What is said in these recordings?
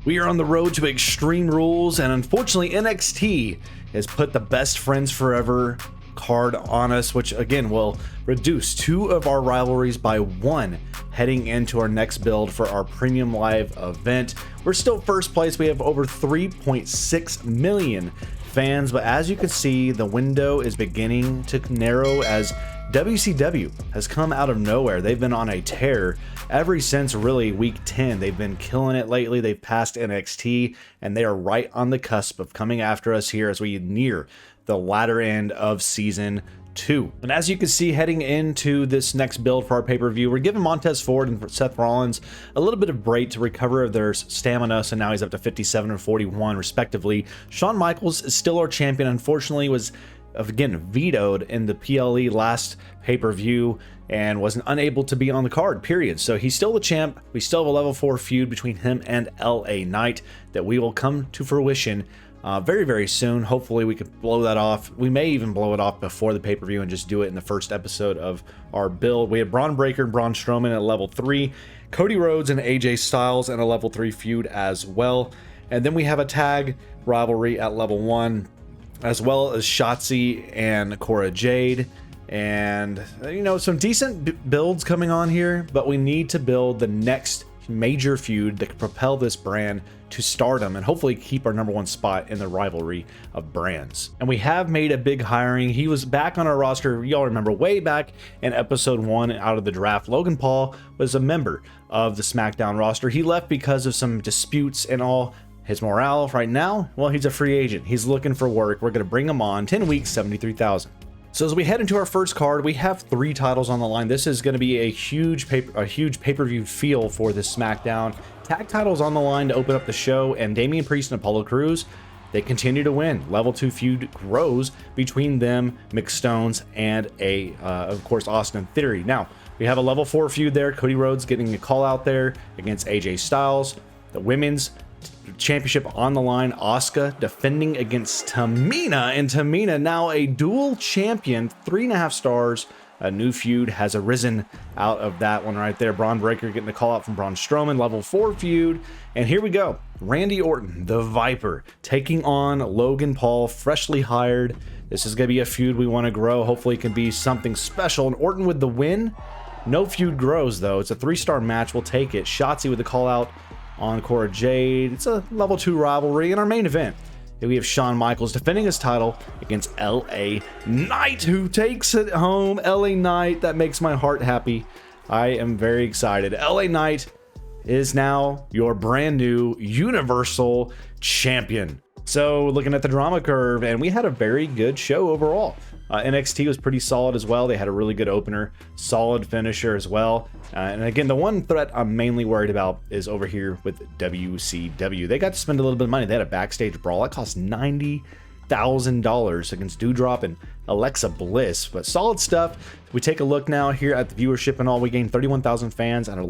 We are on the road to Extreme Rules, and unfortunately NXT has put the Best Friends Forever card on us, which again will reduce 2 of our rivalries by 1 heading into our next build for our premium live event. We're still first place. We have over 3.6 million fans, but as you can see, the window is beginning to narrow as WCW has come out of nowhere. They've been on a tear ever since really week 10. They've been killing it lately. They've passed NXT, and they are right on the cusp of coming after us here as we near the latter end of season 2. And as you can see, heading into this next build for our pay-per-view, we're giving Montez Ford and Seth Rollins a little bit of break to recover their stamina, so now he's up to 57 and 41 respectively. Shawn Michaels is still our champion. Unfortunately, was again vetoed in the PLE last pay-per-view and was unable to be on the card, period. So he's still the champ. We still have a level 4 feud between him and LA Knight that we will come to fruition very, very soon. Hopefully we can blow that off. We may even blow it off before the pay-per-view and just do it in the first episode of our build. We have Braun Breaker and Braun Strowman at level 3, Cody Rhodes and AJ Styles in a level 3 feud as well. And then we have a tag rivalry at level 1, as well as Shotzi and Cora Jade. And, you know, some decent builds coming on here, but we need to build the next major feud that can propel this brand to stardom and hopefully keep our #1 spot in the rivalry of brands. And we have made a big hiring. He was back on our roster. Y'all remember way back in episode 1 out of the draft. Logan Paul was a member of the Smackdown roster. He left because of some disputes and all. His morale right now, well, he's a free agent. He's looking for work. We're going to bring him on. 10 weeks, 73,000. So as we head into our first card, we have 3 titles on the line. This is going to be a huge pay-per-view feel for this SmackDown. Tag titles on the line to open up the show, and Damian Priest and Apollo Crews, they continue to win. Level 2 feud grows between them, McStones, and of course, Austin Theory. Now, we have a level 4 feud there. Cody Rhodes getting a call out there against AJ Styles. The women's championship on the line, Asuka defending against Tamina, and Tamina now a dual champion, 3.5 stars. A new feud has arisen out of that one right there. Braun Breaker getting the call out from Braun Strowman, level 4 feud. And here we go. Randy Orton, the Viper, taking on Logan Paul, freshly hired. This is going to be a feud we want to grow. Hopefully it can be something special. And Orton with the win. No feud grows though. It's a 3-star match. We'll take it. Shotzi with the call out on Cora Jade. It's a level 2 rivalry. In our main event, we have Shawn Michaels defending his title against LA Knight, who takes it home. LA Knight, that makes my heart happy. I am very excited. LA Knight is now your brand new Universal Champion. So looking at the drama curve, and we had a very good show overall. NXT was pretty solid as well. They had a really good opener, solid finisher as well. And again, the one threat I'm mainly worried about is over here with WCW. They got to spend a little bit of money. They had a backstage brawl that cost $90,000 against Doudrop and Alexa Bliss, but solid stuff. We take a look now here at the viewership and all. We gained 31,000 fans and a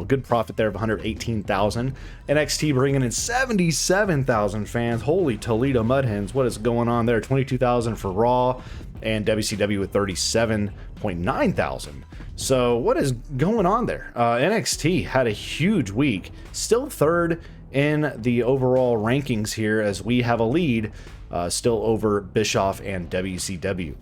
good profit there of 118,000. NXT bringing in 77,000 fans. Holy Toledo Mudhens, what is going on there? 22,000 for Raw, and WCW with 37.9 thousand. So what is going on there? NXT had a huge week, still 3rd in the overall rankings here as we have a lead still over Bischoff and WCW.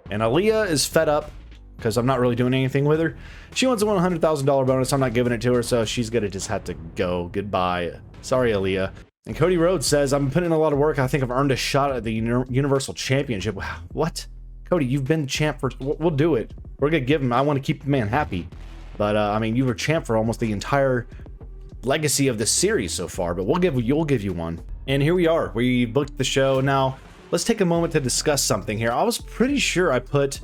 And Aaliyah is fed up because I'm not really doing anything with her. She wants a $100,000 bonus. I'm not giving it to her, so she's gonna just have to go. Goodbye. Sorry, Aaliyah. And Cody Rhodes says, I'm putting in a lot of work. I think I've earned a shot at the Universal Championship. Wow, what? Cody, you've been champ for... We'll do it. We're gonna give him... I want to keep the man happy. But, I mean, you were champ for almost the entire legacy of the series so far, but you'll give you one. And here we are. We booked the show. Now, let's take a moment to discuss something here. I was pretty sure I put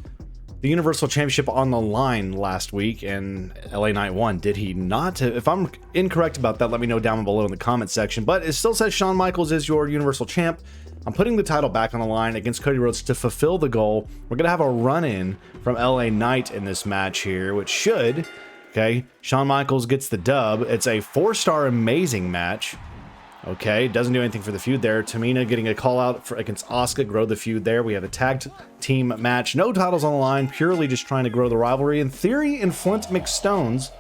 the Universal Championship on the line last week, and LA Knight won. Did he not? If I'm incorrect about that, let me know down below in the comment section. But it still says Shawn Michaels is your Universal Champ. I'm putting the title back on the line against Cody Rhodes to fulfill the goal. We're going to have a run-in from LA Knight in this match here, which should... Okay, Shawn Michaels gets the dub. It's a 4-star amazing match. Okay, doesn't do anything for the feud there. Tamina getting a call out against Asuka, grow the feud there. We have a tag team match. No titles on the line, purely just trying to grow the rivalry. And Theory and Flint McStones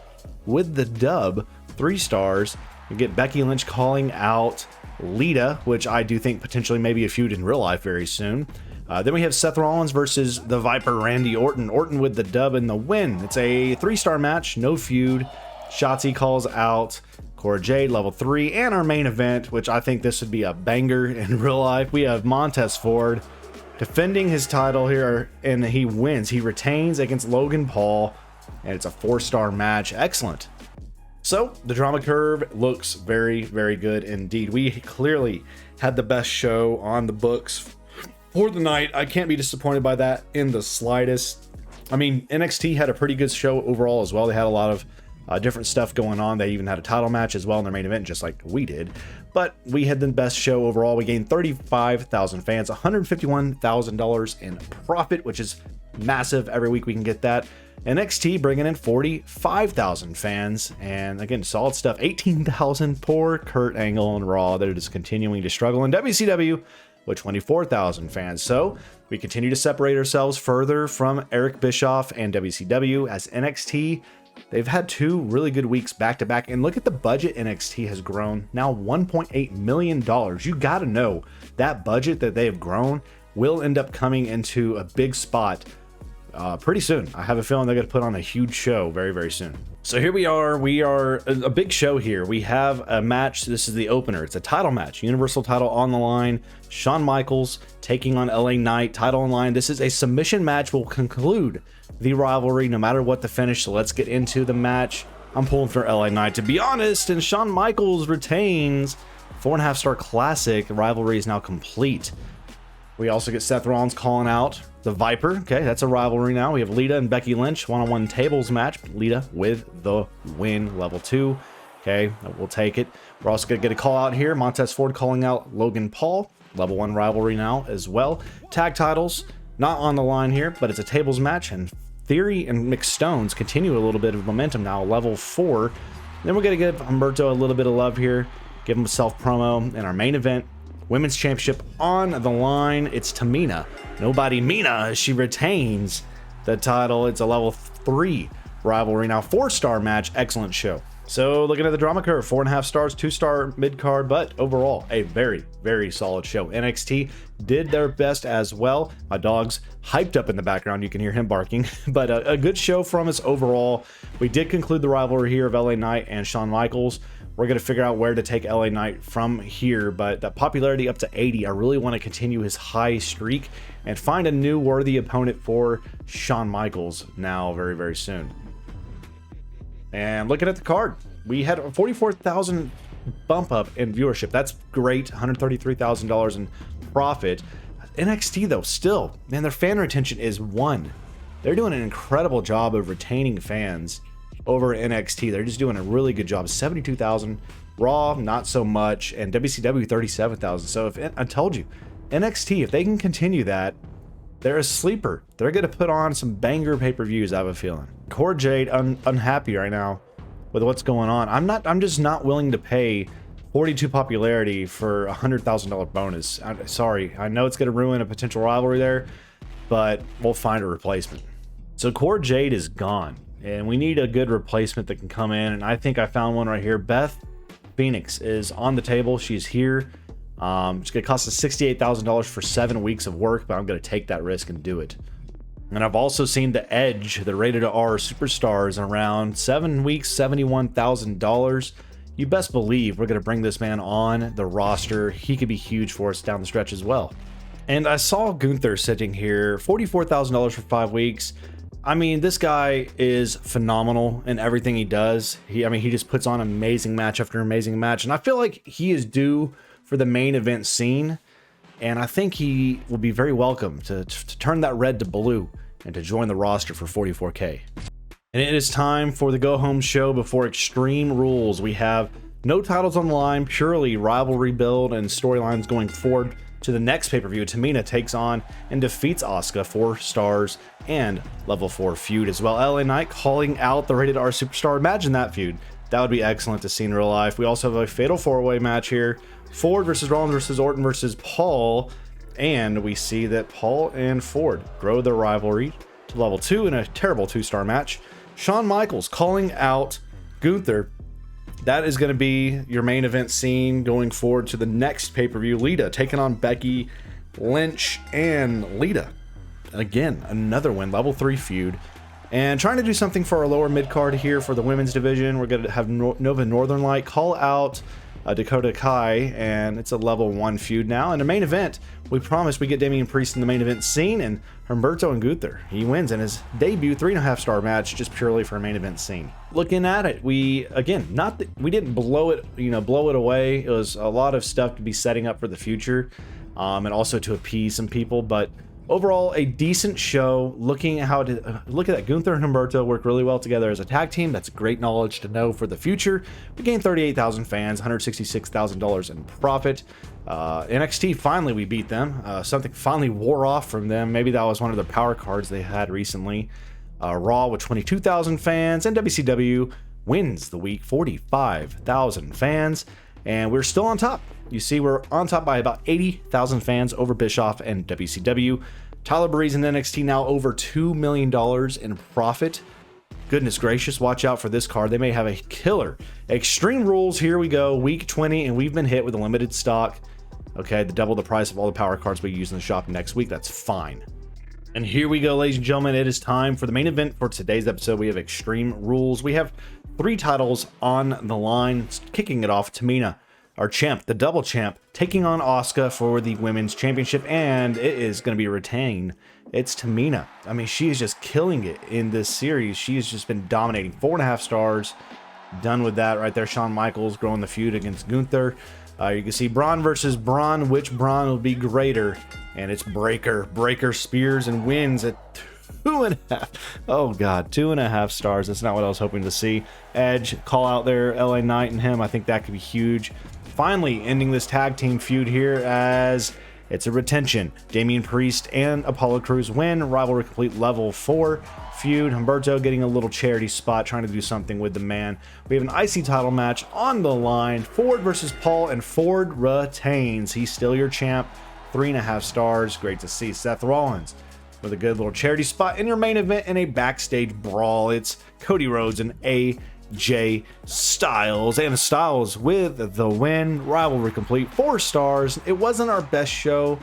with the dub, 3 stars. We get Becky Lynch calling out Lita, which I do think potentially maybe a feud in real life very soon. Then we have Seth Rollins versus the Viper Randy Orton. Orton with the dub and the win. It's a 3-star match, no feud. Shotzi calls out Cora Jade, level 3, and our main event, which I think this would be a banger in real life. We have Montez Ford defending his title here, and he wins. He retains against Logan Paul, and it's a 4-star match. Excellent. So the drama curve looks very, very good indeed. We clearly had the best show on the books for the night. I can't be disappointed by that in the slightest. I mean, NXT had a pretty good show overall as well. They had a lot of different stuff going on. They even had a title match as well in their main event, just like we did. But we had the best show overall. We gained 35,000 fans, $151,000 in profit, which is massive. Every week we can get that. NXT bringing in 45,000 fans, and again, solid stuff. 18,000. Poor Kurt Angle and Raw. They're just continuing to struggle. And WCW with 24,000 fans. So we continue to separate ourselves further from Eric Bischoff and WCW, as NXT, they've had 2 really good weeks back to back. And look at the budget NXT has grown. Now $1.8 million. You got to know that budget that they have grown will end up coming into a big spot pretty soon. I have a feeling they're going to put on a huge show very, very soon. So here we are a big show here. We have a match. This is the opener. It's a title match, Universal title on the line. Shawn Michaels taking on LA Knight, title on line. This is a submission match. Will conclude the rivalry no matter what the finish. So let's get into the match. I'm pulling for LA Knight, to be honest, and Shawn Michaels retains. 4.5-star classic. The rivalry is now complete. We also get Seth Rollins calling out the Viper. Okay, that's a rivalry now. We have Lita and Becky Lynch, one-on-one tables match. Lita with the win, level 2. Okay, we'll take it. We're also going to get a call out here. Montez Ford calling out Logan Paul. Level 1 rivalry now as well. Tag titles, not on the line here, but it's a tables match. And Theory and McStones continue a little bit of momentum now, level 4. Then we're going to give Humberto a little bit of love here. Give him a self-promo in our main event. Women's Championship on the line. It's Tamina. Nobody Mina. She retains the title. It's a level 3 rivalry now. 4-star match. Excellent show. So looking at the drama curve, 4.5 stars, 2-star mid-card, but overall a very, very solid show. NXT did their best as well. My dog's hyped up in the background. You can hear him barking, but a good show from us overall. We did conclude the rivalry here of LA Knight and Shawn Michaels. We're going to figure out where to take LA Knight from here, but that popularity up to 80, I really want to continue his high streak and find a new worthy opponent for Shawn Michaels now very, very soon. And looking at the card, we had a 44,000 bump up in viewership. That's great. $133,000 in profit. NXT though, still, man, their fan retention is 1. They're doing an incredible job of retaining fans over NXT. They're just doing a really good job. 72,000. Raw, not so much. And WCW, 37,000. So if I told you, NXT, if they can continue that, they're a sleeper. They're going to put on some banger pay-per-views, I have a feeling. Cora Jade, unhappy right now with what's going on. I'm just not willing to pay 42 popularity for a $100,000 bonus. Sorry, I know it's going to ruin a potential rivalry there, but we'll find a replacement. So Cora Jade is gone, and we need a good replacement that can come in, and I think I found one right here. Beth Phoenix is on the table. She's here. It's going to cost us $68,000 for 7 weeks of work, but I'm going to take that risk and do it. And I've also seen The Edge, the rated R superstars, around 7 weeks, $71,000. You best believe we're going to bring this man on the roster. He could be huge for us down the stretch as well. And I saw Gunther sitting here, $44,000 for 5 weeks. I mean, this guy is phenomenal in everything he does. He just puts on amazing match after amazing match. And I feel like he is due for the main event scene. And I think he will be very welcome to turn that red to blue and to join the roster for $44K. And it is time for the go-home show before Extreme Rules. We have no titles on the line, purely rivalry build and storylines going forward to the next pay-per-view. Tamina takes on and defeats Asuka, 4 stars, and level 4 feud as well. LA Knight calling out the rated R superstar. Imagine that feud. That would be excellent to see in real life. We also have a fatal 4-way match here. Ford versus Rollins versus Orton versus Paul. And we see that Paul and Ford grow their rivalry to level 2 in a terrible 2-star match. Shawn Michaels calling out Gunther. that is going to be your main event scene going forward to the next pay-per-view. Lita taking on Becky Lynch, and Lita, again, another win, level 3 feud. And trying to do something for our lower mid-card here for the women's division. We're going to have Nova Northern Light call out Dakota Kai, and it's a level 1 feud now. In the main event, we promised we get Damian Priest in the main event scene, and Humberto and Gunther, he wins in his debut 3.5-star match just purely for a main event scene. Looking at it, we didn't blow it, blow it away. It was a lot of stuff to be setting up for the future, and also to appease some people, but overall, a decent show. Looking at how to look at that, Gunther and Humberto work really well together as a tag team. That's great knowledge to know for the future. We gained 38,000 fans, $166,000 in profit. NXT, finally we beat them. Something finally wore off from them. Maybe that was one of the power cards they had recently. Raw with 22,000 fans, and WCW wins the week, 45,000 fans, and we're still on top. You see, we're on top by about 80,000 fans over Bischoff and WCW. Tyler Breeze and NXT now over $2 million in profit. Goodness gracious, watch out for this card. They may have a killer. Extreme Rules, here we go, week 20, and we've been hit with a limited stock. Okay, double the price of all the power cards we use in the shop next week. That's fine. And here we go, ladies and gentlemen. It is time for the main event for today's episode. We have Extreme Rules. We have 3 titles on the line. Kicking it off, Tamina, our champ, the double champ, taking on Asuka for the women's championship, and it is going to be retained. It's Tamina. I mean, she is just killing it in this series. She has just been dominating. 4.5 stars. Done with that right there. Shawn Michaels growing the feud against Gunther. You can see Braun versus Braun. Which Braun will be greater? And it's Breaker. Breaker spears and wins at 2.5. Oh god, 2.5 stars. That's not what I was hoping to see. Edge, call out there, LA Knight and him. I think that could be huge. Finally ending this tag team feud here as it's a retention. Damian Priest and Apollo Crews win. Rivalry complete level 4 feud. Humberto getting a little charity spot, trying to do something with the man. We have an IC title match on the line. Ford versus Paul, and Ford retains. He's still your champ. 3.5 stars. Great to see. Seth Rollins with a good little charity spot in your main event in a backstage brawl. It's Cody Rhodes and AJ Styles, and Styles with the win. Rivalry complete, 4 stars. It wasn't our best show,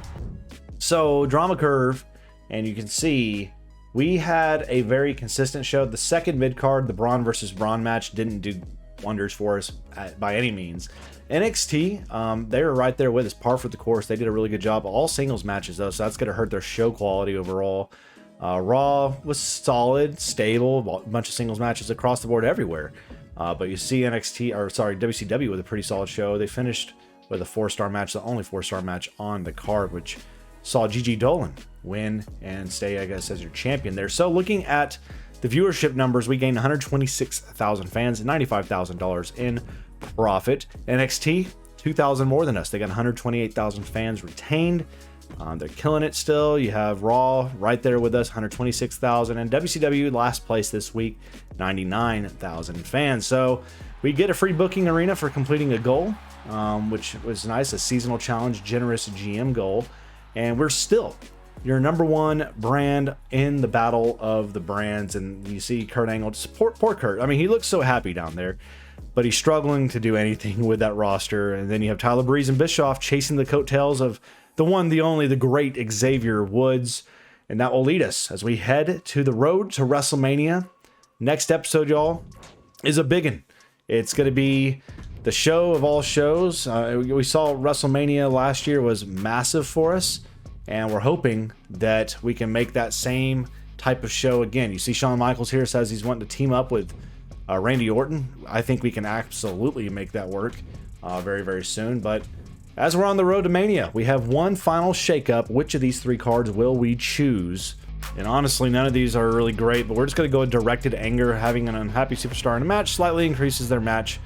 so drama curve, and you can see we had a very consistent show. The second mid card, the Braun versus Braun match, didn't do wonders for us by any means. NXT, they were right there with us, par for the course. They did a really good job. All singles matches though, so that's going to hurt their show quality overall. Raw was solid, stable, a bunch of singles matches across the board everywhere. But you see WCW with a pretty solid show. They finished with a 4-star match, the only 4-star match on the card, which saw Gigi Dolan win and stay, I guess, as your champion there. So looking at the viewership numbers, we gained 126,000 fans, $95,000 in profit. NXT, 2,000 more than us. They got 128,000 fans retained. They're killing it still. You have Raw right there with us, 126,000, and WCW last place this week, 99,000 fans. So we get a free booking arena for completing a goal, which was nice, a seasonal challenge, generous GM goal, and we're still your #1 brand in the battle of the brands. And you see Kurt Angle, poor Kurt. I mean, he looks so happy down there, but he's struggling to do anything with that roster. And then you have Tyler Breeze and Bischoff chasing the coattails of the one, the only, the great Xavier Woods. And that will lead us as we head to the road to WrestleMania. Next episode, y'all, is a big one. It's going to be the show of all shows. We saw WrestleMania last year was massive for us, and we're hoping that we can make that same type of show again. You see Shawn Michaels here says he's wanting to team up with Randy Orton. I think we can absolutely make that work very, very soon. But as we're on the road to Mania, we have one final shakeup. Which of these 3 cards will we choose? And honestly, none of these are really great, but we're just going to go with Directed Anger. Having an unhappy superstar in a match slightly increases their match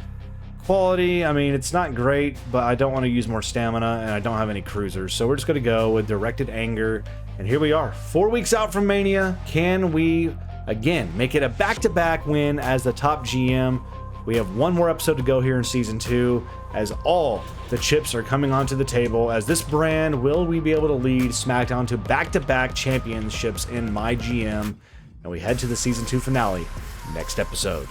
quality. I mean, it's not great, but I don't want to use more stamina, and I don't have any cruisers. So we're just going to go with Directed Anger. And here we are, 4 weeks out from Mania. Can we, again, make it a back-to-back win as the top GM? We have one more episode to go here in Season 2, as all the chips are coming onto the table. As this brand, will we be able to lead SmackDown to back-to-back championships in MyGM? And we head to the Season 2 finale next episode.